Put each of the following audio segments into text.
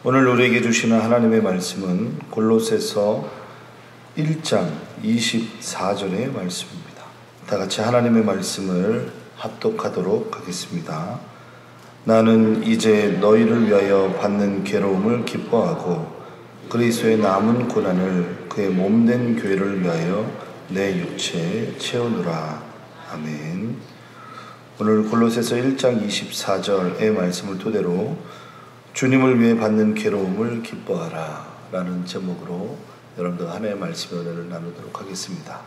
오늘 우리에게 주시는 하나님의 말씀은 골로새서 1장 24절의 말씀입니다. 다 같이 하나님의 말씀을 합독하도록 하겠습니다. 나는 이제 너희를 위하여 받는 괴로움을 기뻐하고 그리스도의 남은 고난을 그의 몸된 교회를 위하여 내 육체에 채우노라. 아멘. 오늘 골로새서 1장 24절의 말씀을 토대로 주님을 위해 받는 괴로움을 기뻐하라 라는 제목으로 여러분들 하나의 말씀을 오늘 나누도록 하겠습니다.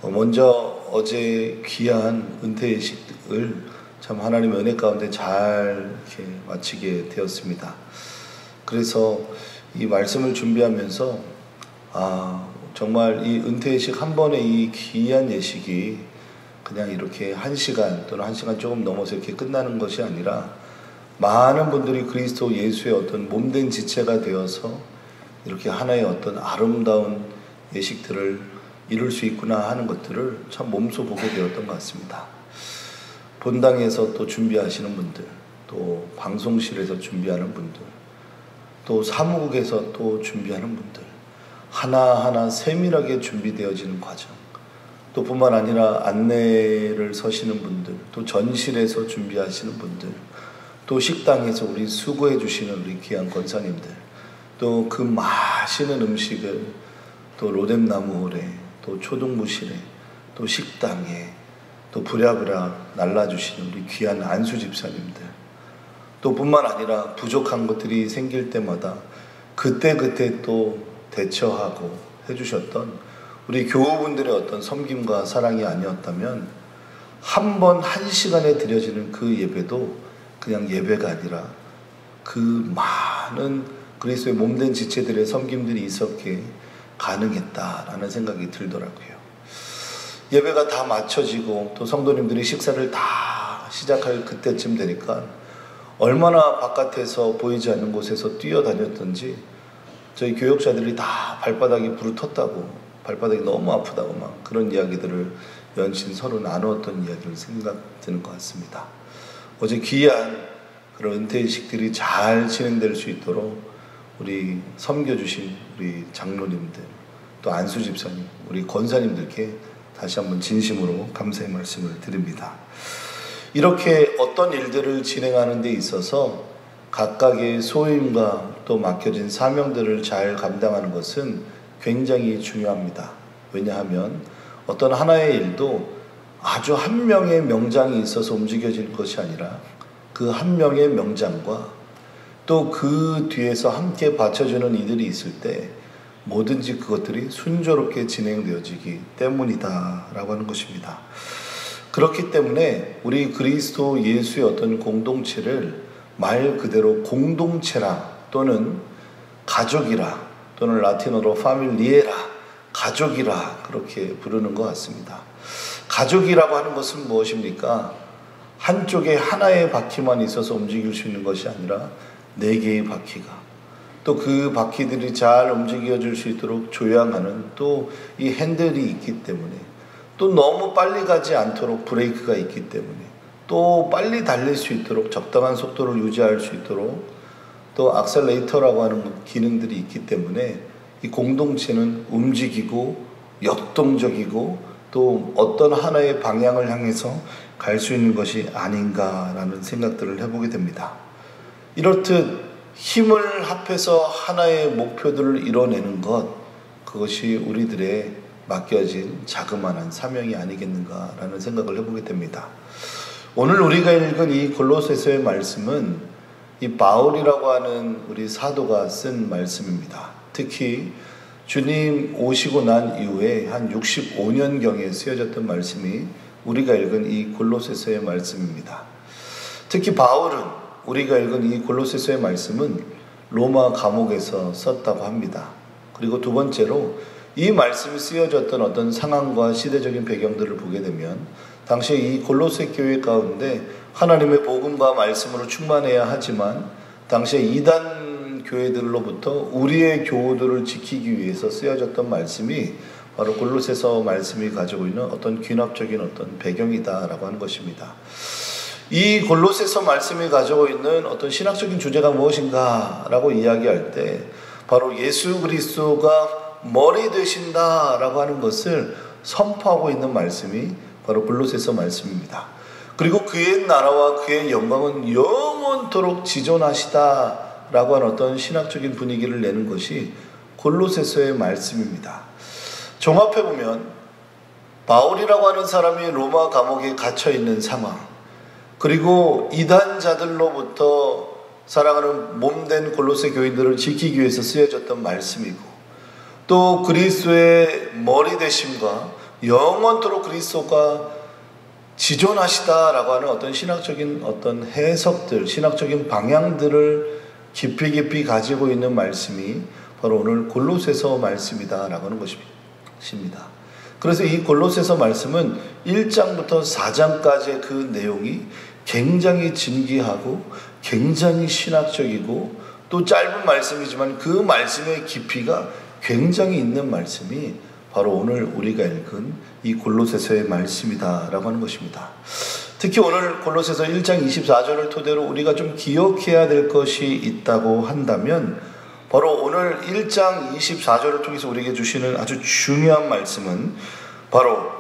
먼저 어제 귀한 은퇴식을 참 하나님의 은혜 가운데 잘 이렇게 마치게 되었습니다. 그래서 이 말씀을 준비하면서 정말 이 은퇴식 한 번의 이 귀한 예식이 그냥 이렇게 1시간 또는 1시간 조금 넘어서 이렇게 끝나는 것이 아니라 많은 분들이 그리스도 예수의 어떤 몸된 지체가 되어서 이렇게 하나의 어떤 아름다운 예식들을 이룰 수 있구나 하는 것들을 참 몸소 보게 되었던 것 같습니다. 본당에서 또 준비하시는 분들, 또 방송실에서 준비하는 분들, 또 사무국에서 또 준비하는 분들, 하나하나 세밀하게 준비되어지는 과정, 또 뿐만 아니라 안내를 서시는 분들, 또 전실에서 준비하시는 분들, 또 식당에서 우리 수고해 주시는 우리 귀한 권사님들, 또 그 맛있는 음식을 또 로뎀나무홀에, 또 초등부실에, 또 식당에, 또 부랴부랴 날라주시는 우리 귀한 안수 집사님들, 또 뿐만 아니라 부족한 것들이 생길 때마다 그때그때 또 대처하고 해주셨던 우리 교우분들의 어떤 섬김과 사랑이 아니었다면 한 번 1시간에 드려지는 그 예배도 그냥 예배가 아니라 그 많은 그리스도의 몸된 지체들의 섬김들이 있었기에 가능했다라는 생각이 들더라고요. 예배가 다 마쳐지고 또 성도님들이 식사를 다 시작할 그때쯤 되니까 얼마나 바깥에서 보이지 않는 곳에서 뛰어다녔던지 저희 교역자들이 다 발바닥이 부르텄다고, 발바닥이 너무 아프다고 막 그런 이야기들을 연신 서로 나누었던 이야기를 생각드는 것 같습니다. 어제 귀한 그런 은퇴식들이 잘 진행될 수 있도록 우리 섬겨주신 우리 장로님들, 또 안수집사님, 우리 권사님들께 다시 한번 진심으로 감사의 말씀을 드립니다. 이렇게 어떤 일들을 진행하는 데 있어서 각각의 소임과 또 맡겨진 사명들을 잘 감당하는 것은 굉장히 중요합니다. 왜냐하면 어떤 하나의 일도 아주 한 명의 명장이 있어서 움직여질 것이 아니라 그 한 명의 명장과 또 그 뒤에서 함께 받쳐주는 이들이 있을 때 뭐든지 그것들이 순조롭게 진행되어지기 때문이다 라고 하는 것입니다. 그렇기 때문에 우리 그리스도 예수의 어떤 공동체를 말 그대로 공동체라 또는 가족이라 또는 라틴어로 파밀리에라, 가족이라 그렇게 부르는 것 같습니다. 가족이라고 하는 것은 무엇입니까? 한쪽에 하나의 바퀴만 있어서 움직일 수 있는 것이 아니라 4개의 바퀴가, 또 그 바퀴들이 잘 움직여질 수 있도록 조향하는 또 이 핸들이 있기 때문에, 또 너무 빨리 가지 않도록 브레이크가 있기 때문에, 또 빨리 달릴 수 있도록 적당한 속도를 유지할 수 있도록 또 악셀레이터라고 하는 기능들이 있기 때문에 이 공동체는 움직이고 역동적이고 또 어떤 하나의 방향을 향해서 갈 수 있는 것이 아닌가라는 생각들을 해보게 됩니다. 이렇듯 힘을 합해서 하나의 목표들을 이뤄내는 것, 그것이 우리들의 맡겨진 자그마한 사명이 아니겠는가라는 생각을 해보게 됩니다. 오늘 우리가 읽은 이 골로새서의 말씀은 이 바울이라고 하는 우리 사도가 쓴 말씀입니다. 특히 주님 오시고 난 이후에 한 65년경에 쓰여졌던 말씀이 우리가 읽은 이 골로새서의 말씀입니다. 특히 바울은 우리가 읽은 이 골로새서의 말씀은 로마 감옥에서 썼다고 합니다. 그리고 두 번째로 이 말씀이 쓰여졌던 어떤 상황과 시대적인 배경들을 보게 되면 당시에 이 골로새 교회 가운데 하나님의 복음과 말씀으로 충만해야 하지만 당시에 이단 교회들로부터 우리의 교우들을 지키기 위해서 쓰여졌던 말씀이 바로 골로새서 말씀이 가지고 있는 어떤 귀납적인 어떤 배경이다라고 하는 것입니다. 이 골로새서 말씀이 가지고 있는 어떤 신학적인 주제가 무엇인가 라고 이야기할 때 바로 예수 그리스도가 머리 되신다라고 하는 것을 선포하고 있는 말씀이 바로 골로새서 말씀입니다. 그리고 그의 나라와 그의 영광은 영원토록 지존하시다라고 하는 어떤 신학적인 분위기를 내는 것이 골로새서의 말씀입니다. 종합해보면 바울이라고 하는 사람이 로마 감옥에 갇혀있는 상황, 그리고 이단자들로부터 사랑하는 몸된 골로새 교인들을 지키기 위해서 쓰여졌던 말씀이고, 또 그리스도의 머리 되심과 영원토록 그리스도가 지존하시다라고 하는 어떤 신학적인 어떤 해석들, 신학적인 방향들을 깊이 가지고 있는 말씀이 바로 오늘 골로새서 말씀이다라고 하는 것입니다. 그래서 이 골로새서 말씀은 1장부터 4장까지의 그 내용이 굉장히 진귀하고 굉장히 신학적이고 또 짧은 말씀이지만 그 말씀의 깊이가 굉장히 있는 말씀이 바로 오늘 우리가 읽은 이 골로새서의 말씀이다라고 하는 것입니다. 특히 오늘 골로새서 1장 24절을 토대로 우리가 좀 기억해야 될 것이 있다고 한다면 바로 오늘 1장 24절을 통해서 우리에게 주시는 아주 중요한 말씀은 바로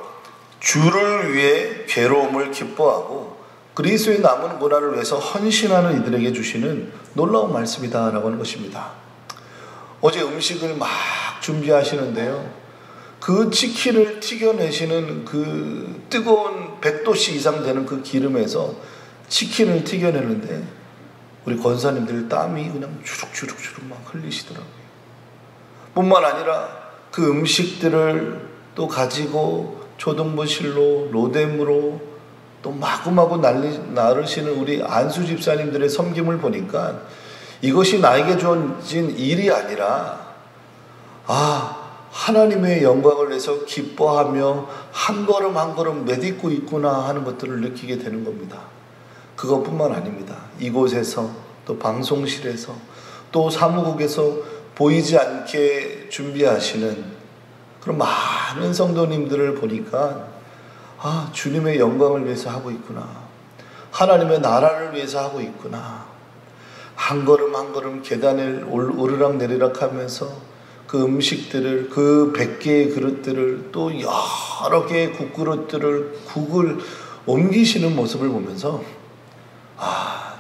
주를 위해 괴로움을 기뻐하고 그리스도의 남은 고난을 위해서 헌신하는 이들에게 주시는 놀라운 말씀이다라고 하는 것입니다. 어제 음식을 막 준비하시는데요, 그 치킨을 튀겨내시는 그 뜨거운 100도씨 이상 되는 그 기름에서 치킨을 튀겨내는데 우리 권사님들 땀이 그냥 주룩주룩 막 흘리시더라고요. 뿐만 아니라 그 음식들을 또 가지고 초등부실로 로뎀으로 또 마구마구 나르시는 우리 안수 집사님들의 섬김을 보니까 이것이 나에게 주어진 일이 아니라 하나님의 영광을 위해서 기뻐하며 한 걸음 한 걸음 내딛고 있구나 하는 것들을 느끼게 되는 겁니다. 그것뿐만 아닙니다. 이곳에서 또 방송실에서 또 사무국에서 보이지 않게 준비하시는 그런 많은 성도님들을 보니까 주님의 영광을 위해서 하고 있구나, 하나님의 나라를 위해서 하고 있구나, 한 걸음 한 걸음 계단을 오르락 내리락 하면서 그 음식들을, 그 100개의 그릇들을 또 여러 개의 국을 옮기시는 모습을 보면서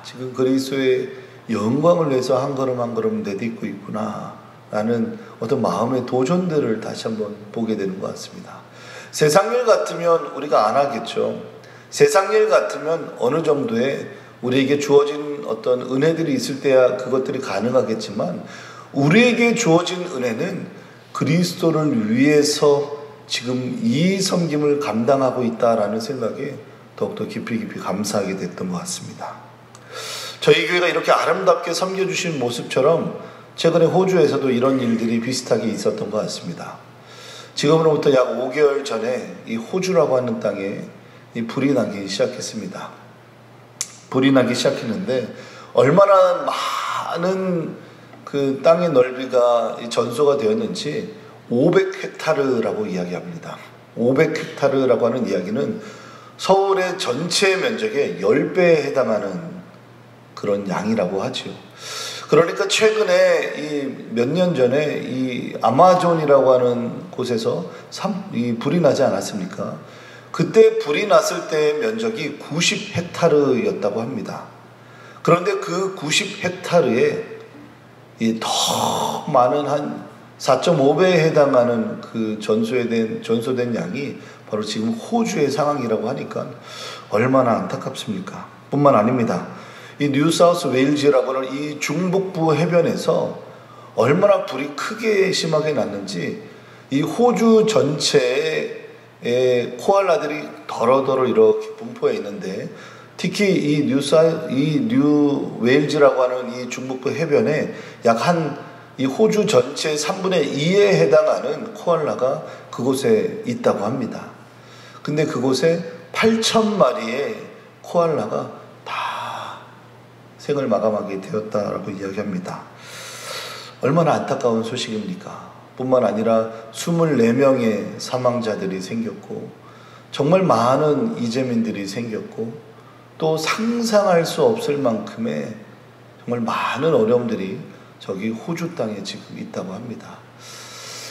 지금 그리스도의 영광을 위해서 한 걸음 한 걸음 내딛고 있구나 라는 어떤 마음의 도전들을 다시 한번 보게 되는 것 같습니다. 세상 일 같으면 우리가 안 하겠죠. 세상 일 같으면 어느 정도의 우리에게 주어진 어떤 은혜들이 있을 때야 그것들이 가능하겠지만 우리에게 주어진 은혜는 그리스도를 위해서 지금 이 섬김을 감당하고 있다라는 생각에 더욱더 깊이 감사하게 됐던 것 같습니다. 저희 교회가 이렇게 아름답게 섬겨주신 모습처럼 최근에 호주에서도 이런 일들이 비슷하게 있었던 것 같습니다. 지금으로부터 약 5개월 전에 이 호주라고 하는 땅에 이 불이 나기 시작했습니다. 불이 나기 시작했는데 얼마나 많은 그 땅의 넓이가 전소가 되었는지 500헥타르라고 이야기합니다. 500헥타르라고 하는 이야기는 서울의 전체 면적의 10배에 해당하는 그런 양이라고 하죠. 그러니까 최근에 몇 년 전에 이 아마존이라고 하는 곳에서 이 불이 나지 않았습니까? 그때 불이 났을 때의 면적이 90헥타르였다고 합니다. 그런데 그 90헥타르에 더 많은 한 4.5배에 해당하는 그 전소된 양이 바로 지금 호주의 상황이라고 하니까 얼마나 안타깝습니까? 뿐만 아닙니다. 이 뉴사우스 웨일즈라고 하는 이 중북부 해변에서 얼마나 불이 크게 심하게 났는지 이 호주 전체에 코알라들이 더러더러 이렇게 분포해 있는데 특히 이 뉴 웨일즈라고 하는 이 중북부 해변에 약 이 호주 전체 3분의 2에 해당하는 코알라가 그곳에 있다고 합니다. 근데 그곳에 8,000마리의 코알라가 다 생을 마감하게 되었다라고 이야기합니다. 얼마나 안타까운 소식입니까? 뿐만 아니라 24명의 사망자들이 생겼고 정말 많은 이재민들이 생겼고 또 상상할 수 없을 만큼의 정말 많은 어려움들이 저기 호주 땅에 지금 있다고 합니다.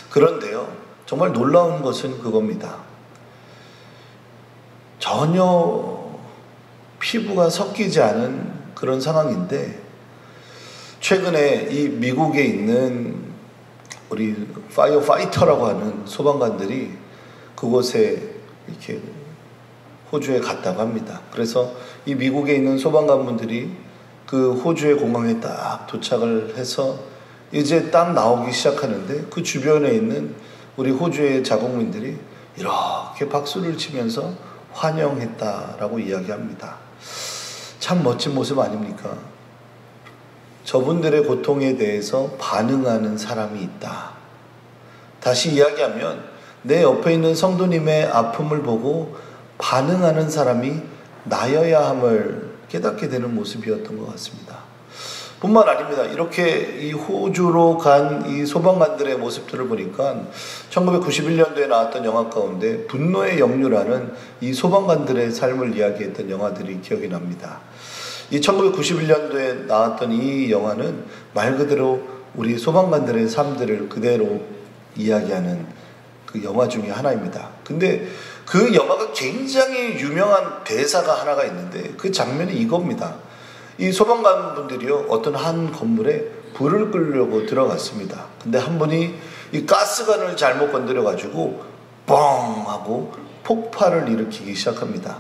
그런데요, 정말 놀라운 것은 그겁니다. 전혀 피부가 섞이지 않은 그런 상황인데, 최근에 이 미국에 있는 우리 파이어파이터라고 하는 소방관들이 그곳에 이렇게 호주에 갔다고 합니다. 그래서 이 미국에 있는 소방관분들이 그 호주의 공항에 딱 도착을 해서 이제 딱 나오기 시작하는데, 그 주변에 있는 우리 호주의 자국민들이 이렇게 박수를 치면서 환영했다라고 이야기합니다. 참 멋진 모습 아닙니까? 저분들의 고통에 대해서 반응하는 사람이 있다. 다시 이야기하면 내 옆에 있는 성도님의 아픔을 보고 반응하는 사람이 나여야 함을 깨닫게 되는 모습이었던 것 같습니다. 뿐만 아닙니다. 이렇게 이 호주로 간 이 소방관들의 모습들을 보니까 1991년도에 나왔던 영화 가운데 분노의 역류라는 이 소방관들의 삶을 이야기했던 영화들이 기억이 납니다. 이 1991년도에 나왔던 이 영화는 말 그대로 우리 소방관들의 삶들을 그대로 이야기하는 그 영화 중에 하나입니다. 근데 그 영화가 굉장히 유명한 대사가 하나가 있는데, 그 장면이 이겁니다. 이 소방관분들이요, 어떤 한 건물에 불을 끄려고 들어갔습니다. 근데 한 분이 이 가스관을 잘못 건드려가지고 뻥 하고 폭발을 일으키기 시작합니다.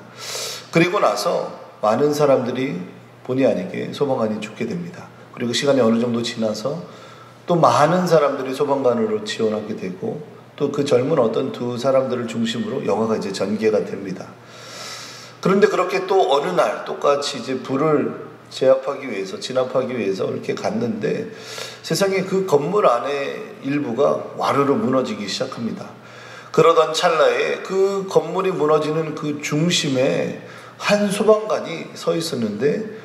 그리고 나서 많은 사람들이 본의 아니게 소방관이 죽게 됩니다. 그리고 시간이 어느 정도 지나서 또 많은 사람들이 소방관으로 지원하게 되고, 또 그 젊은 어떤 두 사람들을 중심으로 영화가 이제 전개가 됩니다. 그런데 그렇게 또 어느 날 똑같이 이제 불을 진압하기 위해서 이렇게 갔는데, 세상에 그 건물 안에 일부가 와르르 무너지기 시작합니다. 그러던 찰나에 그 건물이 무너지는 그 중심에 한 소방관이 서 있었는데,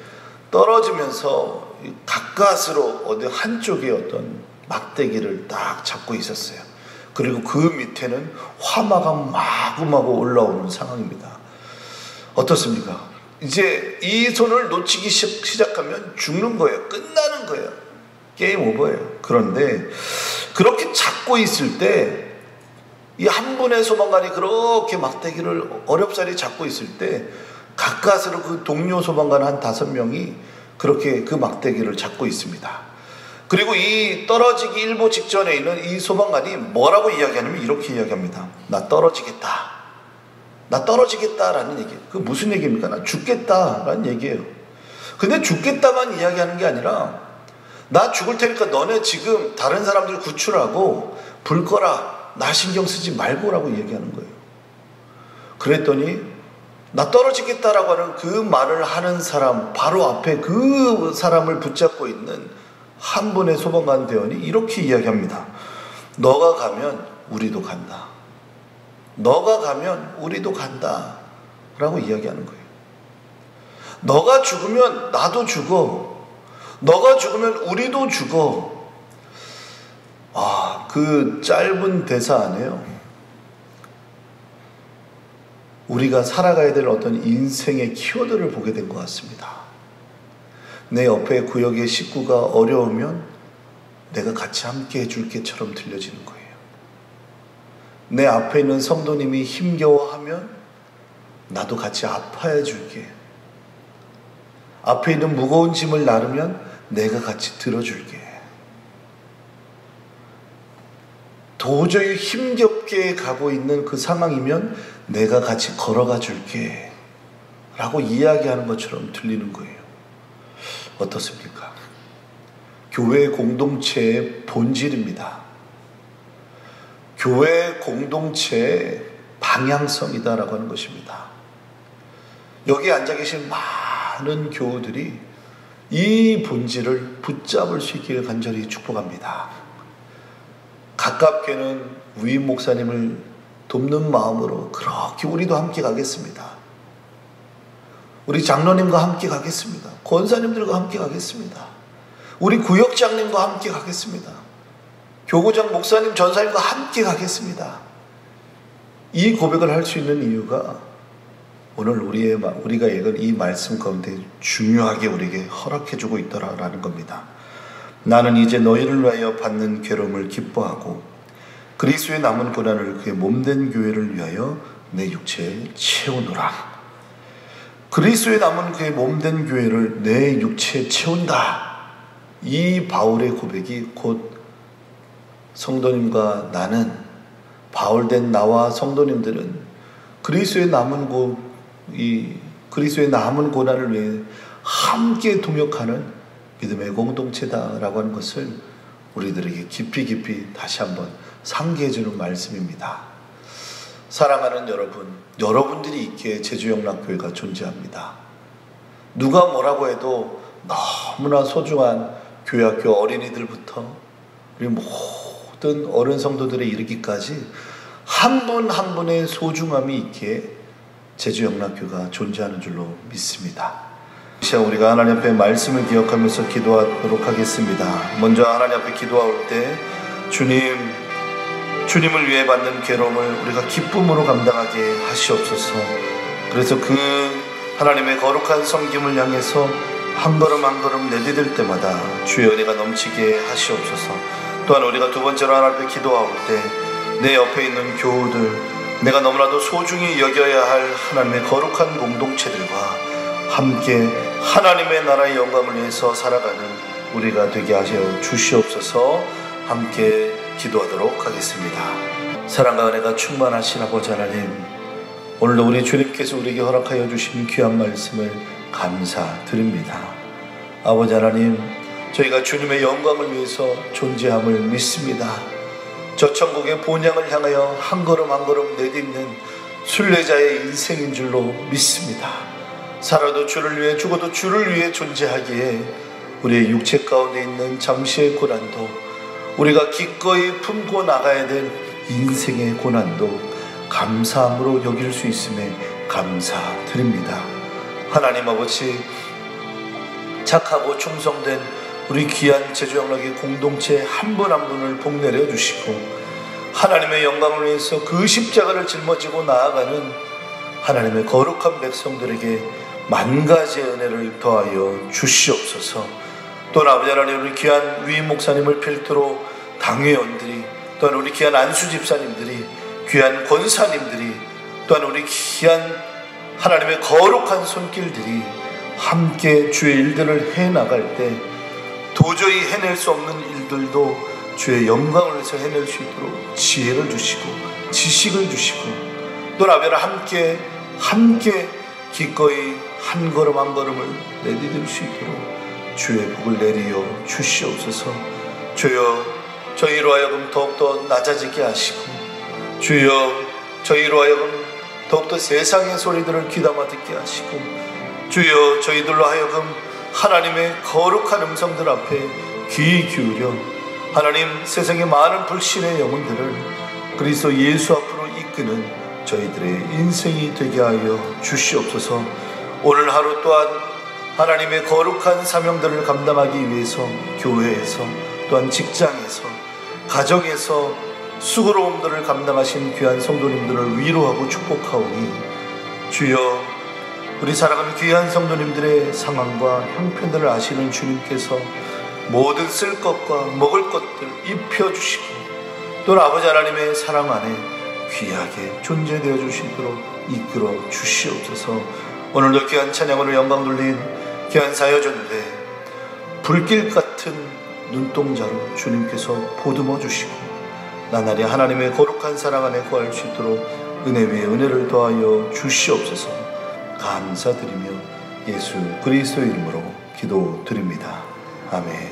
떨어지면서 가까스로 어디 한쪽에 어떤 막대기를 딱 잡고 있었어요. 그리고 그 밑에는 화마가 마구마구 올라오는 상황입니다. 어떻습니까? 이제 이 손을 놓치기 시작하면 죽는 거예요. 끝나는 거예요. 게임 오버예요. 그런데 그렇게 잡고 있을 때, 이 한 분의 소방관이 그렇게 막대기를 어렵사리 잡고 있을 때, 가까스로 그 동료 소방관 한 5명이 그렇게 그 막대기를 잡고 있습니다. 그리고 이 떨어지기 일보 직전에 있는 이 소방관이 뭐라고 이야기하냐면 이렇게 이야기합니다. 나 떨어지겠다라는 얘기예요. 그 무슨 얘기입니까? 나 죽겠다라는 얘기예요. 근데 죽겠다만 이야기하는 게 아니라, 나 죽을 테니까 너네 지금 다른 사람들 구출하고 불 꺼라, 나 신경 쓰지 말고라고 얘기하는 거예요. 그랬더니 나 떨어지겠다라고 하는 그 말을 하는 사람 바로 앞에 그 사람을 붙잡고 있는 한 분의 소방관 대원이 이렇게 이야기합니다. 너가 가면 우리도 간다. 너가 가면 우리도 간다 라고 이야기하는 거예요. 너가 죽으면 나도 죽어. 너가 죽으면 우리도 죽어. 그 짧은 대사 안에요, 우리가 살아가야 될 어떤 인생의 키워드를 보게 된 것 같습니다. 내 옆에 구역의 식구가 어려우면 내가 같이 함께 해줄게처럼 들려지는 거예요. 내 앞에 있는 성도님이 힘겨워하면 나도 같이 아파해 줄게. 앞에 있는 무거운 짐을 나르면 내가 같이 들어줄게. 도저히 힘겹게 가고 있는 그 상황이면 내가 같이 걸어가 줄게 라고 이야기하는 것처럼 들리는 거예요. 어떻습니까? 교회 공동체의 본질입니다. 교회 공동체의 방향성이다라고 하는 것입니다. 여기 앉아 계신 많은 교우들이 이 본질을 붙잡을 수 있기를 간절히 축복합니다. 가깝게는 위임 목사님을 돕는 마음으로 그렇게 우리도 함께 가겠습니다. 우리 장로님과 함께 가겠습니다. 권사님들과 함께 가겠습니다. 우리 구역장님과 함께 가겠습니다. 교구장 목사님, 전사님과 함께 가겠습니다. 이 고백을 할 수 있는 이유가 오늘 우리가 읽은 이 말씀 가운데 중요하게 우리에게 허락해주고 있더라라는 겁니다. 나는 이제 너희를 위하여 받는 괴로움을 기뻐하고 그리스도의 남은 고난을 그의 몸된 교회를 위하여 내 육체에 채우노라. 그리스도의 남은 그의 몸된 교회를 내 육체에 채운다. 이 바울의 고백이 곧 성도님과 나는, 바울된 나와 성도님들은 그리스도의 남은 고난을 위해 함께 동역하는 믿음의 공동체다라고 하는 것을 우리들에게 깊이 다시 한번 상기해 주는 말씀입니다. 사랑하는 여러분, 여러분들이 있기에 제주영락교회가 존재합니다. 누가 뭐라고 해도 너무나 소중한 교회학교 어린이들부터 우리 모든 어른 성도들에 이르기까지 한 분 한 분의 소중함이 있기에 제주영락교회가 존재하는 줄로 믿습니다. 시간 우리가 하나님 앞에 말씀을 기억하면서 기도하도록 하겠습니다. 먼저 하나님 앞에 기도할 때 주님을 위해 받는 괴로움을 우리가 기쁨으로 감당하게 하시옵소서. 그래서 그 하나님의 거룩한 섬김을 향해서 한 걸음 한 걸음 내디딜 때마다 주의 은혜가 넘치게 하시옵소서. 또한 우리가 두 번째로 하나님 앞에 기도할 때 내 옆에 있는 교우들, 내가 너무나도 소중히 여겨야 할 하나님의 거룩한 공동체들과 함께 하나님의 나라의 영광을 위해서 살아가는 우리가 되게 하여 주시옵소서. 함께 기도하도록 하겠습니다. 사랑과 은혜가 충만하신 아버지 하나님, 오늘도 우리 주님께서 우리에게 허락하여 주신 귀한 말씀을 감사드립니다. 아버지 하나님, 저희가 주님의 영광을 위해서 존재함을 믿습니다. 저 천국의 본향을 향하여 한 걸음 한 걸음 내딛는 순례자의 인생인 줄로 믿습니다. 살아도 주를 위해, 죽어도 주를 위해 존재하기에 우리의 육체 가운데 있는 잠시의 고난도, 우리가 기꺼이 품고 나가야 될 인생의 고난도 감사함으로 여길 수 있음에 감사드립니다. 하나님 아버지, 착하고 충성된 우리 귀한 제주영락의 공동체 한 분 한 분을 복내려 주시고 하나님의 영광을 위해서 그 십자가를 짊어지고 나아가는 하나님의 거룩한 백성들에게 만 가지의 은혜를 더하여 주시옵소서. 또한 아버지 하나님, 우리 귀한 위임 목사님을 필두로 당회원들이, 또한 우리 귀한 안수 집사님들이, 귀한 권사님들이, 또한 우리 귀한 하나님의 거룩한 손길들이 함께 주의 일들을 해나갈 때 도저히 해낼 수 없는 일들도 주의 영광을 위해서 해낼 수 있도록 지혜를 주시고 지식을 주시고, 또 나베라 함께 기꺼이 한 걸음 한 걸음을 내디딜 수 있도록 주의 복을 내리어 주시옵소서. 주여, 저희로 하여금 더욱더 낮아지게 하시고, 주여, 저희로 하여금 더욱더 세상의 소리들을 귀담아 듣게 하시고, 주여, 저희들로 하여금 하나님의 거룩한 음성들 앞에 귀 기울여 하나님, 세상의 많은 불신의 영혼들을 그리스도 예수 앞으로 이끄는 저희들의 인생이 되게 하여 주시옵소서. 오늘 하루 또한 하나님의 거룩한 사명들을 감당하기 위해서 교회에서, 또한 직장에서, 가정에서 수고로움들을 감당하신 귀한 성도님들을 위로하고 축복하오니, 주여, 우리 사랑하는 귀한 성도님들의 상황과 형편들을 아시는 주님께서 모든 쓸 것과 먹을 것들 입혀주시고, 또 아버지 하나님의 사랑 안에 귀하게 존재되어 주시도록 이끌어 주시옵소서. 오늘도 귀한 찬양으로 영광 돌린 귀한 사여전대 불길 같은 눈동자로 주님께서 보듬어 주시고 나날이 하나님의 거룩한 사랑 안에 거할 수 있도록 은혜 위에 은혜를 더하여 주시옵소서. 감사드리며 예수 그리스도의 이름으로 기도드립니다. 아멘.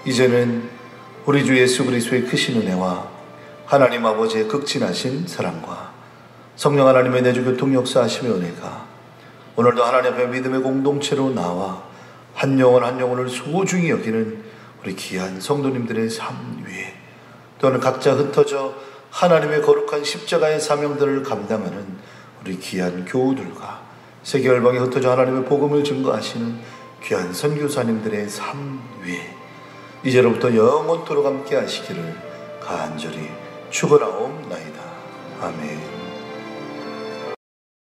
이제는 우리 주 예수 그리스도의 크신 은혜와 하나님 아버지의 극진하신 사랑과 성령 하나님의 내주 교통 역사하심의 은혜가 오늘도 하나님 앞에 믿음의 공동체로 나와 한 영혼 한 영혼을 소중히 여기는 우리 귀한 성도님들의 삶 위에, 또는 각자 흩어져 하나님의 거룩한 십자가의 사명들을 감당하는 우리 귀한 교우들과 세계 열방에 흩어져 하나님의 복음을 증거하시는 귀한 선교사님들의 삶 위에 이제로부터 영원토록 함께 하시기를 간절히 축원하옵나이다. 아멘.